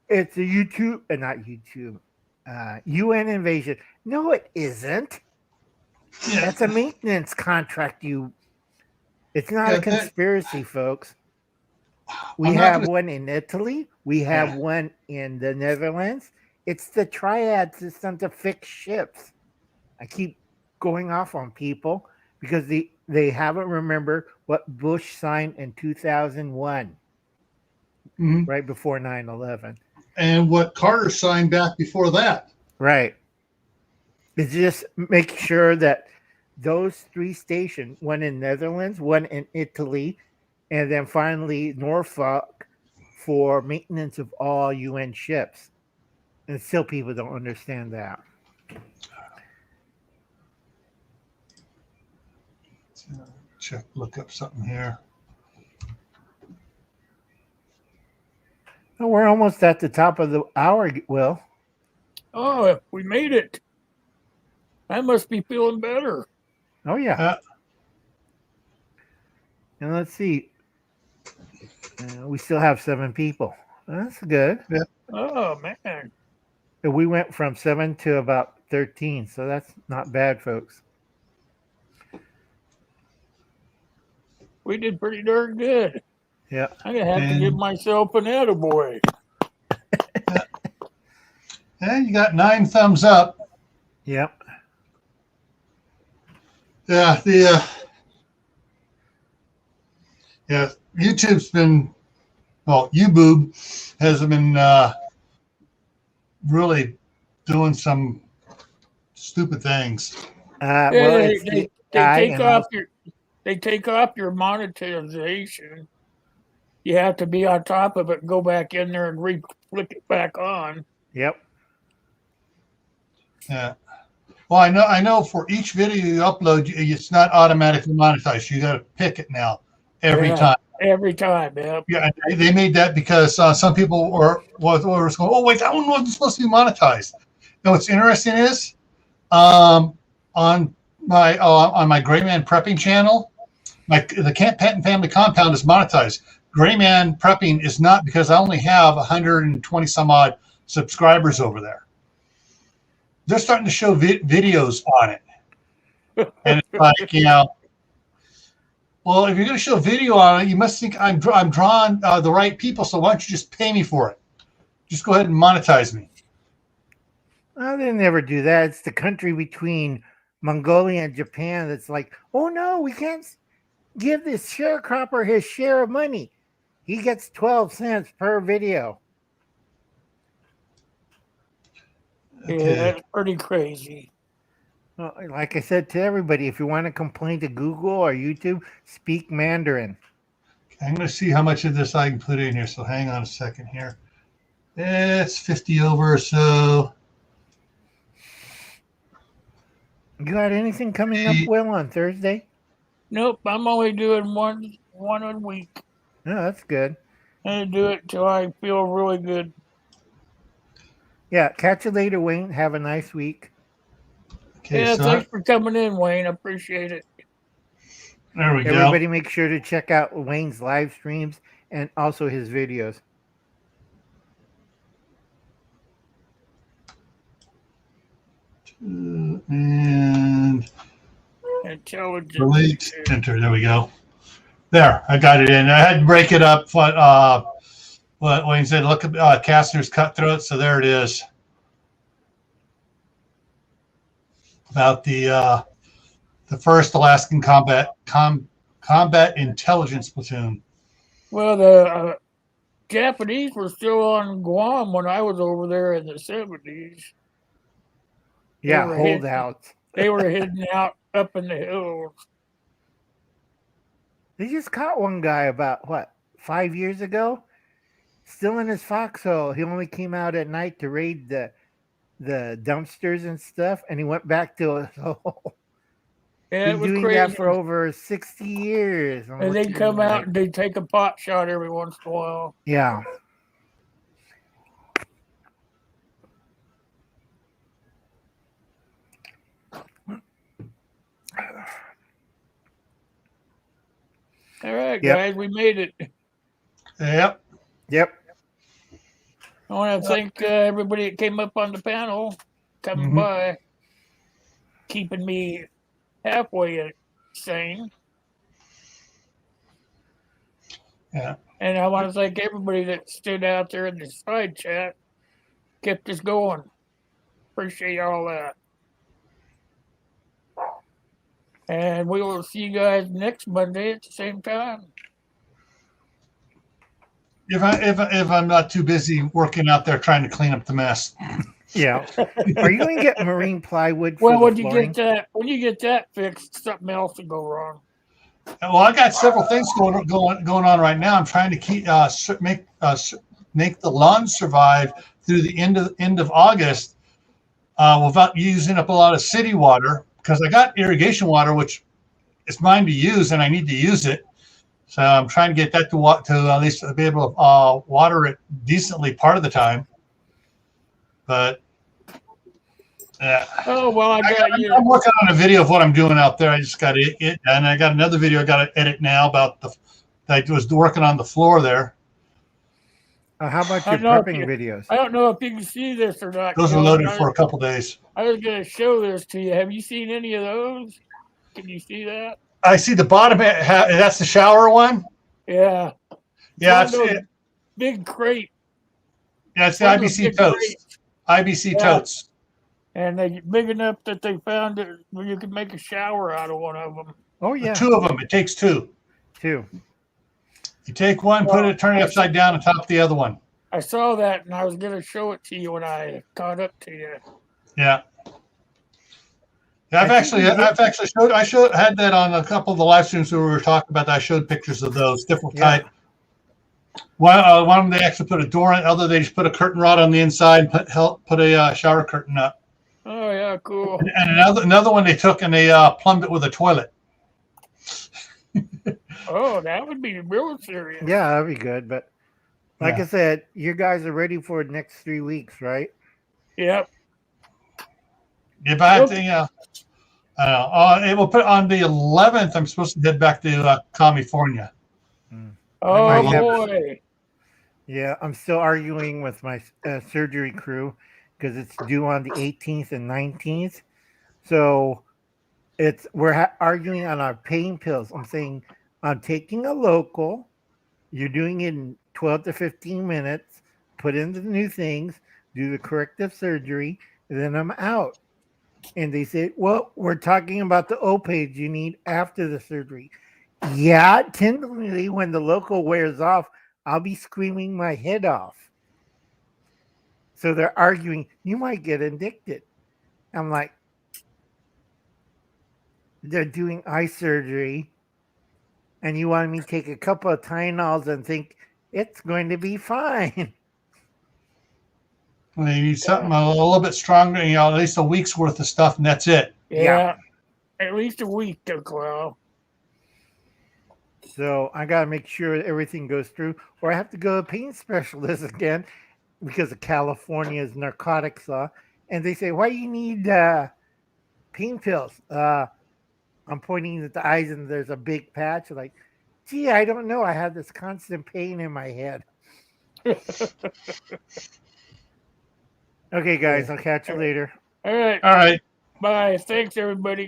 it's a YouTube, and not YouTube. UN invasion. No, it isn't. Yeah, That's a maintenance contract. It's not yeah, a conspiracy, folks. We I'm not have gonna. one in Italy. We have Yeah. one in the Netherlands. It's the triad system to fix ships. I keep going off on people because they haven't remembered what Bush signed in 2001, Mhm. right before 9/11. And what Carter signed back before that. Right. It's just make sure that those three stations, one in Netherlands, one in Italy, and then finally Norfolk for maintenance of all UN ships. And still people don't understand that. Look up something here. Oh, we're almost at the top of the hour, Will. Oh, we made it. I must be feeling better. Oh, yeah. Uh, And let's see. We still have 7 people. That's good. Oh man, We went from 7 to about 13, so that's not bad, folks. we did pretty darn good. Yeah. I'm gonna have to give And- myself an attaboy. yeah, you got 9 thumbs up. Yep. Yeah, yeah, YouTube's been, well, YouBoob has been really doing some stupid things. Yeah, Well, they, it's they, the they AI take and off also- your they take off your monetization. You have to be on top of it and go back in there and flick it back on. Yep. Yeah. Well, I know. For each video you upload, it's not automatically monetized. You got to pick it now every Yeah. time. Every time, yeah. Yeah, they made that because some people was going, oh wait, that one wasn't supposed to be monetized. You know what's interesting is, on my Gray Man Prepping channel, the Camp Pet and Family Compound is monetized. Gray Man Prepping is not, because I only have 120 some odd subscribers over there. They're starting to show videos on it, and it's like, well, if you're going to show video on it, you must think I'm drawing the right people. So why don't you just pay me for it? Just go ahead and monetize me. Well, they never do that. It's the country between Mongolia and Japan that's like, oh no, we can't give this sharecropper his share of money. He gets 12 cents per video. Yeah, Okay. that's pretty crazy. Well, like I said to everybody, if you want to complain to Google or YouTube, speak Mandarin. I'm going to see how much of this I can put in here. So hang on a second here. It's 50 over, so You got anything coming up, Will, on Thursday? Nope, I'm only doing one a week. No, that's good. And do it till I feel really good. Yeah, catch you later, Wayne. Have a nice week. okay. Yeah, So thanks for coming in, Wayne. I appreciate it. there we go. Everybody make sure to check out Wayne's live streams and also his videos. And Intelligent. delete, enter. There we go. There, I got it in. I had to break it up. What Wayne said. Look at Kastner's Cutthroat. So there it is. About the first Alaskan combat intelligence platoon. Well, the Japanese were still on Guam when I was over there in the 70s. Yeah, were hidden. holdouts. They were hidden out up in the hills. They just caught one guy about, 5 years ago? Still in his foxhole. He only came out at night to raid the dumpsters and stuff, and he went back to his hole. Yeah, it Been was doing crazy. that for over 60 years. I'm And they'd looking come out like- and they'd take a pot shot every once in a while. Yeah. All right, Yep. guys, we made it. Yep. Yep. I want to thank everybody that came up on the panel, coming Mhm. by, keeping me halfway sane. Yeah. And I want to thank everybody that stood out there in the side chat, kept us going. Appreciate all that. And we will see you guys next Monday at the same time. If I'm not too busy working out there trying to clean up the mess. Yeah. Are you going to get marine plywood for Well, the when you flooring? get that fixed, something else will go wrong. Well, I got several things going on right now. I'm trying to make the lawn survive through the end of August without using up a lot of city water, because I got irrigation water, which is mine to use, and I need to use it. So I'm trying to get that to at least be able to water it decently part of the time. But Oh well, I'm working on a video of what I'm doing out there. I just got it, and I got another video I got to edit now about I was working on the floor there. How about I your don't know if prepping you- videos? I don't know if you can see this or not. Those are Kelly. loaded for a couple days. I was going to show this to you. Have you seen any of those? Can you see that? I see the bottom. That's the shower one. Yeah. Yeah, One of those big crate. yeah, it's the one of those IBC big totes. crates. IBC Yeah. totes. And they're big enough that they found it where you could make a shower out of one of them. Oh, yeah. Two of them. It takes two. Two. You take one, turn it upside down, and top the other one. I saw that, and I was going to show it to you when I caught up to you. Yeah. I've actually had that on a couple of the live streams where we were talking about that. I showed pictures of those different type. One of them they actually put a door in. Other they just put a curtain rod on the inside and put a shower curtain up. Oh yeah, cool. And another one they took and they plumbed it with a toilet. Oh, that would be real serious. Yeah, that'd be good. But like I said, you guys are ready for the next 3 weeks, right? Yep. If I have to, it will put on the 11th. I'm supposed to head back to California. Oh boy. Yeah, I'm still arguing with my surgery crew because it's due on the 18th and 19th. So we're arguing on our pain pills. I'm saying I'm taking a local. You're doing it in 12 to 15 minutes. Put in the new things. Do the corrective surgery. And then I'm out. And they say, well, we're talking about the opioids you need after the surgery. Yeah, tentatively, when the local wears off, I'll be screaming my head off. So they're arguing, you might get addicted. I'm like, they're doing eye surgery, and you want me to take a couple of Tylenols and think it's going to be fine. You need something a little bit stronger, at least a week's worth of stuff, and that's it. Yeah. At least a week, Clow. So I got to make sure everything goes through, or I have to go to a pain specialist again because of California's narcotics law. And they say, why do you need pain pills? I'm pointing at the eyes and there's a big patch. Like, gee, I don't know. I have this constant pain in my head. Okay, guys, I'll catch you later. All right. All right. Bye. Thanks, everybody.